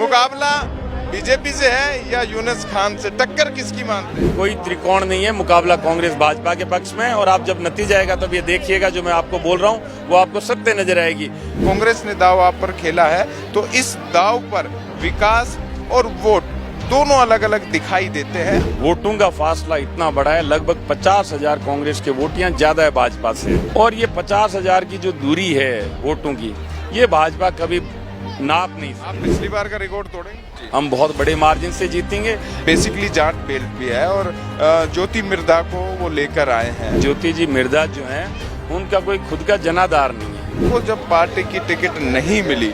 मुकाबला बीजेपी से है या यूनुस खान से, टक्कर किसकी मानते हैं? कोई त्रिकोण नहीं है, मुकाबला कांग्रेस भाजपा के पक्ष में। और आप जब नतीजा आएगा तब ये देखिएगा, जो मैं आपको बोल रहा हूँ वो आपको सत्य नजर आएगी। कांग्रेस ने दाव आप पर खेला है, तो इस दाव पर विकास और वोट दोनों अलग अलग दिखाई देते हैं। वोटों का फासला इतना बड़ा है, लगभग 50,000 कांग्रेस के वोट यहाँ ज्यादा है भाजपा से। और ये 50,000 की जो दूरी है वोटों की, ये भाजपा कभी नाप नहीं सकती। आप पिछली बार का रिकॉर्ड तोड़ेंगे? हम बहुत बड़े मार्जिन से जीतेंगे। बेसिकली जाट बेल्ट भी है और ज्योति मिर्धा को वो लेकर आए हैं। ज्योति जी मिर्धा जो हैं, उनका कोई खुद का जनाधार नहीं है। वो जब पार्टी की टिकट नहीं मिली,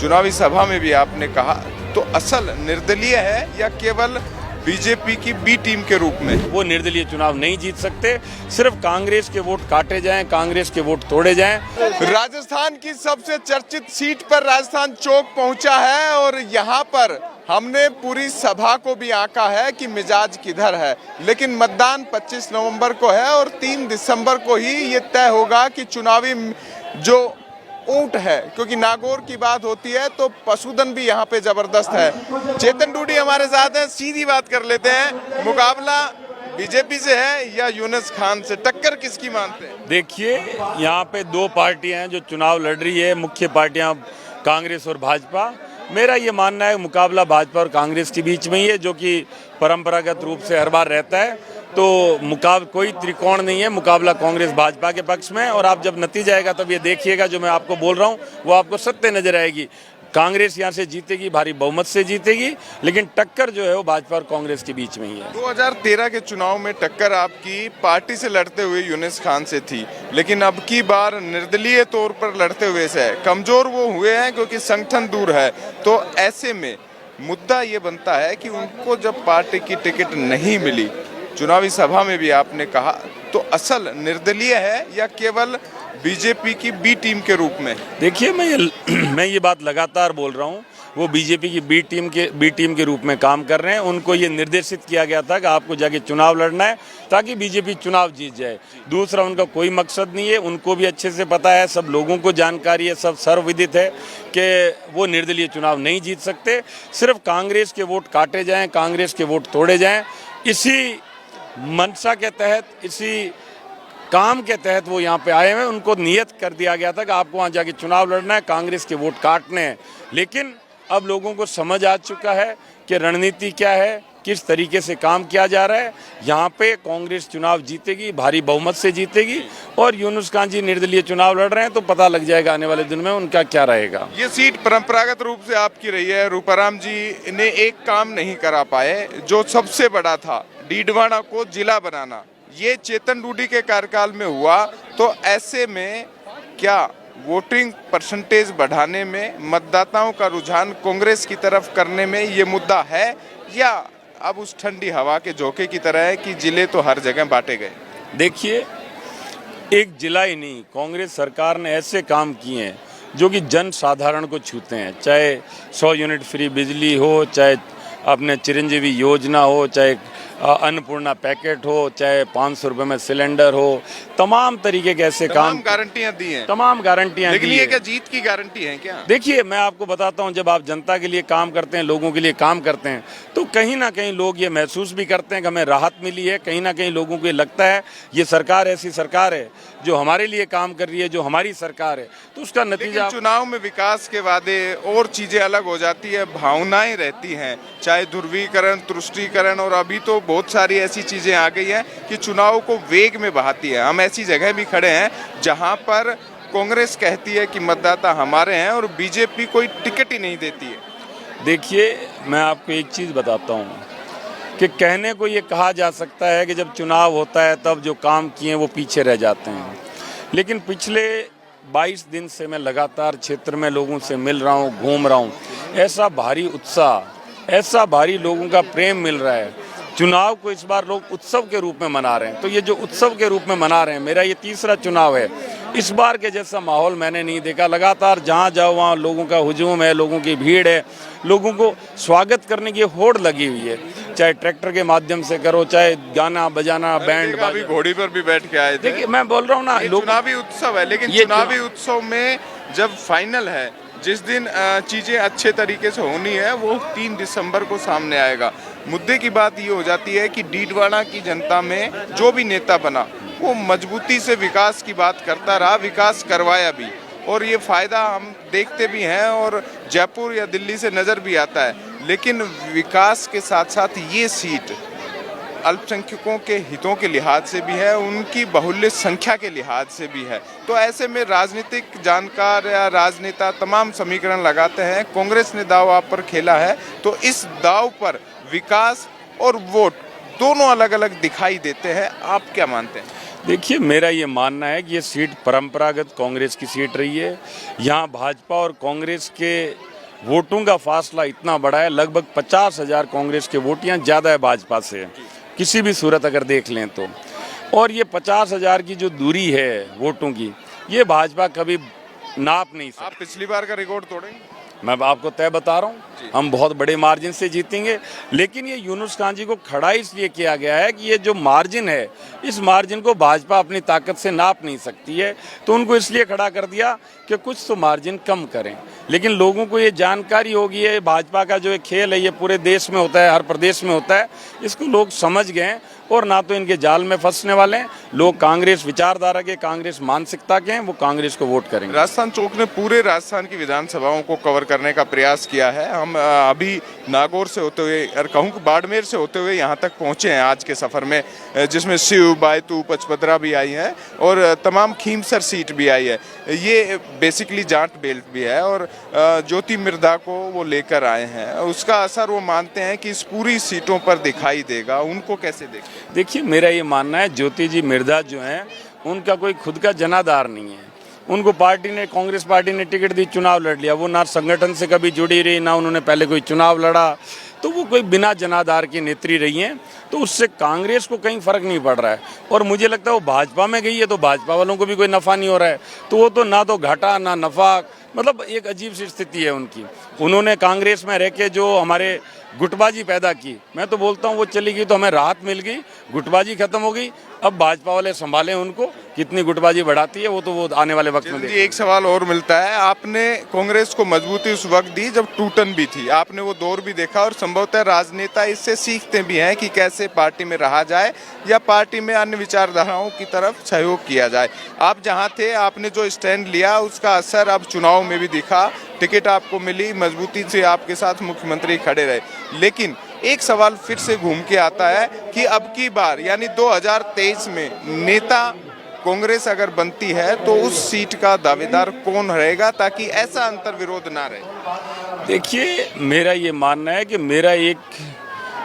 चुनावी सभा में भी आपने कहा, तो असल निर्दलीय है या केवल बीजेपी की बी टीम के रूप में? वो निर्दलीय चुनाव नहीं जीत सकते। सिर्फ कांग्रेस के वोट काटे जाएं, कांग्रेस के वोट तोड़े जाएं। राजस्थान की सबसे चर्चित सीट पर राजस्थान चौक पहुंचा है और यहाँ पर हमने पूरी सभा को भी आंका है कि मिजाज किधर है। लेकिन मतदान 25 नवंबर को है और 3 दिसंबर को ही ये तय होगा कि चुनावी जो ऊंट है, क्योंकि नागौर की बात होती है तो पशुधन भी यहाँ पे जबरदस्त है। चेतन डूडी हमारे साथ हैं, सीधी बात कर लेते हैं। मुकाबला बीजेपी से है या यूनुस खान से, टक्कर किसकी मानते हैं? देखिए, यहाँ पे दो पार्टियां हैं जो चुनाव लड़ रही है, मुख्य पार्टियां कांग्रेस और भाजपा। मेरा ये मानना है मुकाबला भाजपा और कांग्रेस के बीच में ही है, जो कि परंपरागत रूप से हर बार रहता है। तो कोई त्रिकोण नहीं है, मुकाबला कांग्रेस भाजपा के पक्ष में। और आप जब नतीजा आएगा तब ये देखिएगा, जो मैं आपको बोल रहा हूँ वो आपको सत्य नजर आएगी। कांग्रेस यहाँ से जीतेगी, भारी बहुमत से जीतेगी, लेकिन टक्कर जो है वो भाजपा और कांग्रेस के बीच में ही है। 2013 के चुनाव में टक्कर आपकी पार्टी से लड़ते हुए यूनुस खान से थी, लेकिन अब की बार निर्दलीय तौर पर लड़ते हुए से है। कमजोर वो हुए हैं क्योंकि संगठन दूर है। तो ऐसे में मुद्दा ये बनता है कि उनको जब पार्टी की टिकट नहीं मिली, चुनावी सभा में भी आपने कहा, तो असल निर्दलीय है या केवल बीजेपी की बी टीम के रूप में? देखिए, मैं ये बात लगातार बोल रहा हूँ, वो बीजेपी की बी टीम के रूप में काम कर रहे हैं। उनको ये निर्देशित किया गया था कि आपको जाके चुनाव लड़ना है ताकि बीजेपी चुनाव जीत जाए। दूसरा, उनका कोई मकसद नहीं है। उनको भी अच्छे से पता है, सब लोगों को जानकारी है, सब सर्वविदित है कि वो निर्दलीय चुनाव नहीं जीत सकते। सिर्फ कांग्रेस के वोट काटे जाएं, कांग्रेस के वोट तोड़े जाएं, इसी मंशा के तहत, इसी काम के तहत वो यहाँ पे आए हुए। उनको नियत कर दिया गया था कि आपको वहाँ जाके चुनाव लड़ना है, कांग्रेस के वोट काटने हैं। लेकिन अब लोगों को समझ आ चुका है कि रणनीति क्या है, किस तरीके से काम किया जा रहा है। यहाँ पे कांग्रेस चुनाव जीतेगी, भारी बहुमत से जीतेगी। और यूनुस खान जी निर्दलीय चुनाव लड़ रहे हैं, तो पता लग जाएगा आने वाले दिन में उनका क्या रहेगा। ये सीट परंपरागत रूप से आपकी रही है। रूपाराम जी ने एक काम नहीं करा पाए जो सबसे बड़ा था, डीडवाना को जिला बनाना। ये चेतन डूडी के कार्यकाल में हुआ। तो ऐसे में क्या वोटिंग परसेंटेज बढ़ाने में, मतदाताओं का रुझान कांग्रेस की तरफ करने में ये मुद्दा है, या अब उस ठंडी हवा के झोंके की तरह है कि जिले तो हर जगह बांटे गए? देखिए, एक जिला ही नहीं, कांग्रेस सरकार ने ऐसे काम किए हैं जो कि जन साधारण को छूते हैं। चाहे 100 यूनिट फ्री बिजली हो, चाहे अपने चिरंजीवी योजना हो, चाहे अन्नपूर्णा पैकेट हो, चाहे 500 रुपये में सिलेंडर हो, तमाम तरीके के ऐसे काम, गारंटियां दी हैं, तमाम गारंटियां। लेकिन ये क्या जीत की गारंटी है क्या? देखिए, मैं आपको बताता हूं, जब आप जनता के लिए काम करते हैं, लोगों के लिए काम करते हैं, तो कहीं ना कहीं लोग ये महसूस भी करते हैं कि हमें राहत मिली है। कहीं ना कहीं लोगों को ये लगता है ये सरकार ऐसी सरकार है जो हमारे लिए काम कर रही है, जो हमारी सरकार है। तो उसका नतीजा, चुनाव में विकास के वादे और चीजें अलग हो जाती है, भावनाएं रहती हैं, चाहे ध्रुवीकरण, तुष्टीकरण, और अभी तो बहुत सारी ऐसी चीजें आ गई हैं कि चुनाव को वेग में बहाती है। हम ऐसी जगह भी खड़े हैं जहां पर कांग्रेस कहती है कि मतदाता हमारे हैं और बीजेपी कोई टिकट ही नहीं देती है। देखिए, मैं आपको एक चीज़ बताता हूँ कि कहने को ये कहा जा सकता है कि जब चुनाव होता है तब जो काम किए वो पीछे रह जाते हैं। लेकिन पिछले 22 दिन से मैं लगातार क्षेत्र में लोगों से मिल रहा हूँ, घूम रहा हूँ। ऐसा भारी उत्साह, ऐसा भारी लोगों का प्रेम मिल रहा है। चुनाव को इस बार लोग उत्सव के रूप में मना रहे हैं। तो ये जो उत्सव के रूप में मना रहे हैं, मेरा ये तीसरा चुनाव है, इस बार के जैसा माहौल मैंने नहीं देखा। लगातार जहाँ जाओ वहाँ लोगों का हुजूम है, लोगों की भीड़ है, लोगों को स्वागत करने की होड़ लगी हुई है। चाहे ट्रैक्टर के माध्यम से करो, चाहे गाना बजाना, बैंड बाजा। घोड़ी पर भी बैठ के आए थे। देखिए, मैं बोल रहा हूँ ना, चुनावी उत्सव है, लेकिन चुनावी उत्सव में जब फाइनल है, जिस दिन चीज़ें अच्छे तरीके से होनी है वो 3 दिसंबर को सामने आएगा। मुद्दे की बात ये हो जाती है कि डीडवाना की जनता में जो भी नेता बना वो मजबूती से विकास की बात करता रहा, विकास करवाया भी, और ये फ़ायदा हम देखते भी हैं और जयपुर या दिल्ली से नज़र भी आता है। लेकिन विकास के साथ साथ ये सीट अल्पसंख्यकों के हितों के लिहाज से भी है, उनकी बहुल्य संख्या के लिहाज से भी है। तो ऐसे में राजनीतिक जानकार या राजनेता तमाम समीकरण लगाते हैं। कांग्रेस ने दाव आप पर खेला है, तो इस दाव पर विकास और वोट दोनों अलग अलग दिखाई देते हैं। आप क्या मानते हैं? देखिए, मेरा ये मानना है कि ये सीट परंपरागत कांग्रेस की सीट रही है। यहाँ भाजपा और कांग्रेस के वोटों का फासला इतना बड़ा है, लगभग 50,000 कांग्रेस के वोट यहाँ ज़्यादा है भाजपा से, किसी भी सूरत अगर देख लें तो। और ये 50,000 की जो दूरी है वोटों की, ये भाजपा कभी नाप नहीं सकती। आप पिछली बार का रिकॉर्ड तोड़ेंगे? मैं आपको तय बता रहा हूँ, हम बहुत बड़े मार्जिन से जीतेंगे। लेकिन ये यूनुस खान जी को खड़ा इसलिए किया गया है कि ये जो मार्जिन है, इस मार्जिन को भाजपा अपनी ताकत से नाप नहीं सकती है, तो उनको इसलिए खड़ा कर दिया कि कुछ तो मार्जिन कम करें। लेकिन लोगों को ये जानकारी होगी है, भाजपा का जो एक खेल है ये पूरे देश में होता है, हर प्रदेश में होता है, इसको लोग समझ गए हैं और ना तो इनके जाल में फंसने वाले हैं। लोग कांग्रेस विचारधारा के, कांग्रेस मानसिकता के हैं, वो कांग्रेस को वोट करेंगे। राजस्थान चौक ने पूरे राजस्थान की विधानसभाओं को कवर करने का प्रयास किया है। हम अभी नागौर से होते हुए और कहूँ कि बाड़मेर से होते हुए यहाँ तक पहुँचे हैं आज के सफ़र में, जिसमें शिव, बायतू, पचपदरा भी आई हैं और तमाम खीमसर सीट भी आई है। ये बेसिकली जाट बेल्ट भी है और ज्योति मिर्धा को वो लेकर आए हैं। उसका असर वो मानते हैं कि इस पूरी सीटों पर दिखाई देगा। उनको कैसे देखते? देखिए, मेरा ये मानना है, ज्योति जी मिर्धा जो हैं उनका कोई खुद का जनाधार नहीं है। उनको पार्टी ने, कांग्रेस पार्टी ने टिकट दी, चुनाव लड़ लिया। वो ना संगठन से कभी जुड़ी रही, ना उन्होंने पहले कोई चुनाव लड़ा, तो वो कोई बिना जनाधार की नेत्री रही हैं। तो उससे कांग्रेस को कहीं फ़र्क नहीं पड़ रहा है। और मुझे लगता है वो भाजपा में गई है तो भाजपा वालों को भी कोई नफ़ा नहीं हो रहा है। तो वो तो ना तो घाटा ना नफ़ा, मतलब एक अजीब सी स्थिति है उनकी। उन्होंने कांग्रेस में रह के जो हमारे गुटबाजी पैदा की, मैं तो बोलता हूँ वो चली गई तो हमें राहत मिल गई, गुटबाजी खत्म हो गई। अब भाजपा वाले संभालें उनको, कितनी गुटबाजी बढ़ाती है वो तो वो आने वाले वक्त में एक सवाल और मिलता है, आपने कांग्रेस को मजबूती उस वक्त दी जब टूटन भी थी, आपने वो दौर भी देखा और संभवतः राजनेता इससे सीखते भी हैं कि कैसे पार्टी में रहा जाए या पार्टी में अन्य विचारधाराओं की तरफ सहयोग किया जाए। आप जहाँ थे, आपने जो स्टैंड लिया, उसका असर अब चुनाव में भी दिखा। टिकट आपको मिली, मजबूती से आपके साथ मुख्यमंत्री खड़े रहे। लेकिन एक सवाल फिर से घूम के आता है कि अब की बार यानी 2023 में नेता कांग्रेस अगर बनती है तो उस सीट का दावेदार कौन रहेगा, ताकि ऐसा अंतर विरोध ना रहे? देखिए, मेरा ये मानना है कि मेरा एक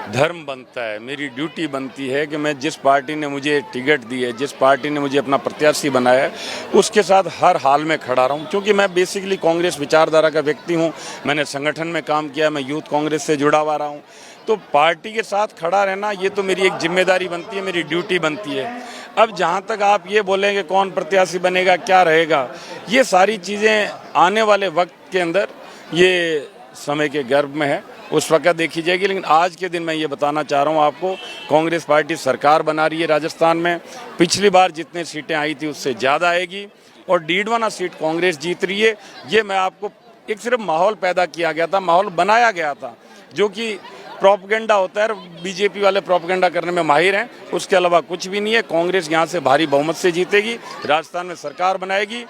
धर्म बनता है, मेरी ड्यूटी बनती है कि मैं जिस पार्टी ने मुझे टिकट दी है, जिस पार्टी ने मुझे अपना प्रत्याशी बनाया है, उसके साथ हर हाल में खड़ा रहूं। क्योंकि मैं बेसिकली कांग्रेस विचारधारा का व्यक्ति हूं, मैंने संगठन में काम किया, मैं यूथ कांग्रेस से जुड़ा हुआ रहा हूं। तो पार्टी के साथ खड़ा रहना ये तो मेरी एक जिम्मेदारी बनती है, मेरी ड्यूटी बनती है। अब जहाँ तक आप ये बोलेंगे कौन प्रत्याशी बनेगा, क्या रहेगा, ये सारी चीज़ें आने वाले वक्त के अंदर, ये समय के गर्भ में है, उस वक्त देखी जाएगी। लेकिन आज के दिन मैं ये बताना चाह रहा हूँ आपको, कांग्रेस पार्टी सरकार बना रही है राजस्थान में। पिछली बार जितने सीटें आई थी उससे ज़्यादा आएगी और डीडवाना सीट कांग्रेस जीत रही है। ये मैं आपको एक सिर्फ माहौल पैदा किया गया था, माहौल बनाया गया था, जो कि प्रोपेगेंडा होता है, बीजेपी वाले प्रोपेगेंडा करने में माहिर हैं, उसके अलावा कुछ भी नहीं है। कांग्रेस यहाँ से भारी बहुमत से जीतेगी, राजस्थान में सरकार बनाएगी।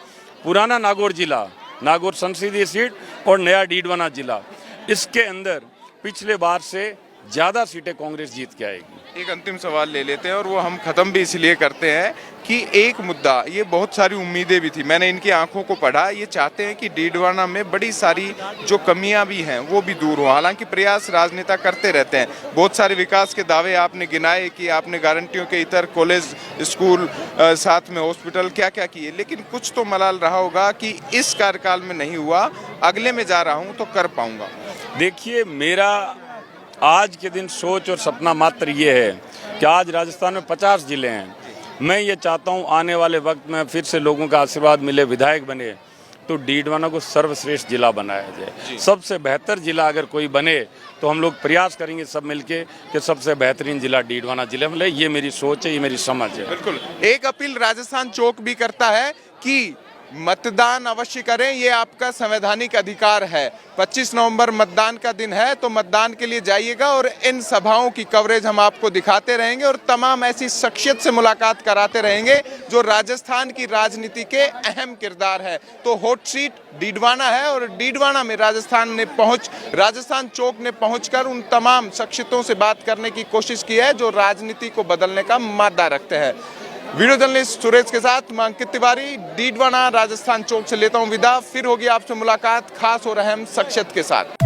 पुराना नागौर जिला, नागौर संसदीय सीट और नया डीडवाना जिला, इसके अंदर पिछले बार से ज़्यादा सीटें कांग्रेस जीत के आएगी। एक अंतिम सवाल ले लेते हैं और वो हम ख़त्म भी इसलिए करते हैं कि एक मुद्दा, ये बहुत सारी उम्मीदें भी थी, मैंने इनकी आंखों को पढ़ा, ये चाहते हैं कि डीडवाना में बड़ी सारी जो कमियां भी हैं वो भी दूर हो। हालांकि प्रयास राजनेता करते रहते हैं, बहुत सारे विकास के दावे आपने गिनाए कि आपने गारंटियों के इतर कॉलेज, स्कूल, साथ में हॉस्पिटल, क्या क्या किए, लेकिन कुछ तो मलाल रहा होगा कि इस कार्यकाल में नहीं हुआ, अगले में जा रहा हूँ तो कर पाऊँगा। देखिए, मेरा आज के दिन सोच और सपना मात्र ये है कि आज राजस्थान में 50 जिले हैं। मैं ये चाहता हूँ आने वाले वक्त में फिर से लोगों का आशीर्वाद मिले, विधायक बने तो डीडवाना को सर्वश्रेष्ठ जिला बनाया जाए। सबसे बेहतर जिला अगर कोई बने तो हम लोग प्रयास करेंगे सब मिलके कि सबसे बेहतरीन जिला डीडवाना जिले में ले। ये मेरी सोच है, ये मेरी समझ है। बिल्कुल। एक अपील राजस्थान चौक भी करता है कि मतदान अवश्य करें, ये आपका संवैधानिक अधिकार है। 25 नवंबर मतदान का दिन है, तो मतदान के लिए जाइएगा और इन सभाओं की कवरेज हम आपको दिखाते रहेंगे और तमाम ऐसी शख्सियत से मुलाकात कराते रहेंगे जो राजस्थान की राजनीति के अहम किरदार है। तो हॉट सीट डीडवाना है और डीडवाना में राजस्थान चौक ने पहुंचकर उन तमाम शख्सियतों से बात करने की कोशिश की है जो राजनीति को बदलने का मादा रखते हैं। वीडियो जर्नलिस्ट सुरेश के साथ मैं अंकित तिवारी, डीडवाना राजस्थान चौक से लेता हूं विदा। फिर होगी आपसे मुलाकात खास और अहम शख्सियत के साथ।